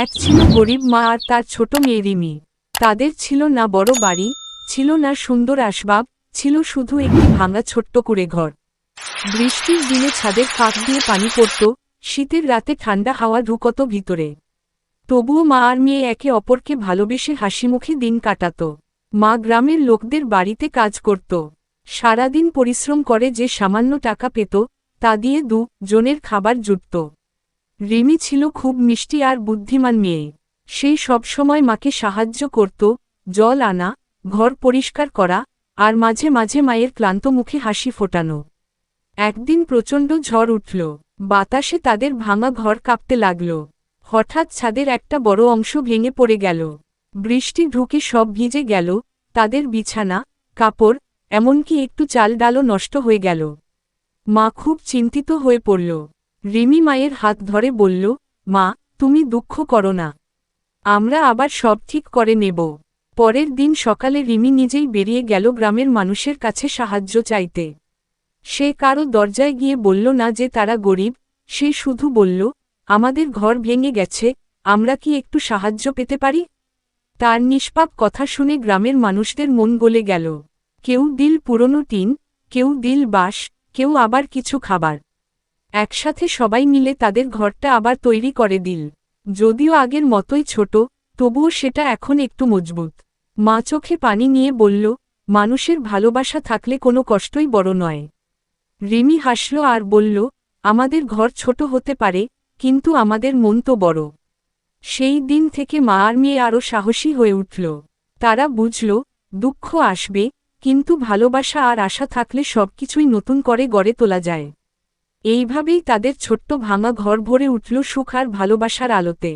এক ছিল গরিব মা আর তার ছোট মেয়ে রিমি। তাদের ছিল না বড় বাড়ি, ছিল না সুন্দর আসবাব, ছিল শুধু একটি ভাঙা ছোট্ট কুঁড়ে ঘর। বৃষ্টির দিনে ছাদের ফাঁক দিয়ে পানি পড়ত, শীতের রাতে ঠান্ডা হাওয়া ঢুকত ভিতরে। তবুও মা আর মেয়ে একে অপরকে ভালোবেসে হাসিমুখে দিন কাটাত। মা গ্রামের লোকদের বাড়িতে কাজ করত, সারাদিন পরিশ্রম করে যে সামান্য টাকা পেত তা দিয়ে জনের খাবার জুটত। রিমি ছিল খুব মিষ্টি আর বুদ্ধিমান মেয়ে। সেই সবসময় মাকে সাহায্য করত, জল আনা, ঘর পরিষ্কার করা, আর মাঝে মাঝে মায়ের ক্লান্ত মুখে হাসি ফোটানো। একদিন প্রচণ্ড ঝড় উঠল, বাতাসে তাদের ভাঙা ঘর কাঁপতে লাগল। হঠাৎ ছাদের একটা বড় অংশ ভেঙে পড়ে গেল। বৃষ্টি ঢুকে সব ভিজে গেল, তাদের বিছানা, কাপড়, এমনকি একটু চাল ডালও নষ্ট হয়ে গেল। মা খুব চিন্তিত হয়ে পড়ল। রিমি মায়ের হাত ধরে বলল, মা, তুমি দুঃখ করো না, আমরা আবার সব ঠিক করে নেব। পরের দিন সকালে রিমি নিজেই বেরিয়ে গেল গ্রামের মানুষের কাছে সাহায্য চাইতে। সে কারো দরজায় গিয়ে বলল না যে তারা গরিব, সে শুধু বলল, আমাদের ঘর ভেঙে গেছে, আমরা কি একটু সাহায্য পেতে পারি? তার নিষ্পাপ কথা শুনে গ্রামের মানুষদের মন গলে গেল। কেউ দিল পুরনো টিন, কেউ দিল বাঁশ, কেউ আবার কিছু খাবার। একসাথে সবাই মিলে তাদের ঘরটা আবার তৈরি করে দিল। যদিও আগের মতোই ছোট, তবুও সেটা এখন একটু মজবুত। মা চোখে পানি নিয়ে বলল, মানুষের ভালোবাসা থাকলে কোনো কষ্টই বড় নয়। রিমি হাসল আর বলল, আমাদের ঘর ছোট হতে পারে, কিন্তু আমাদের মন তো বড়। সেই দিন থেকে মা আর মেয়ে আরও সাহসী হয়ে উঠল। তারা বুঝল, দুঃখ আসবে, কিন্তু ভালোবাসা আর আশা থাকলে সবকিছুই নতুন করে গড়ে তোলা যায়। এইভাবেই তাদের ছোট্ট ভাঙা ঘর ভরে উঠল সুখ আর ভালোবাসার আলোতে।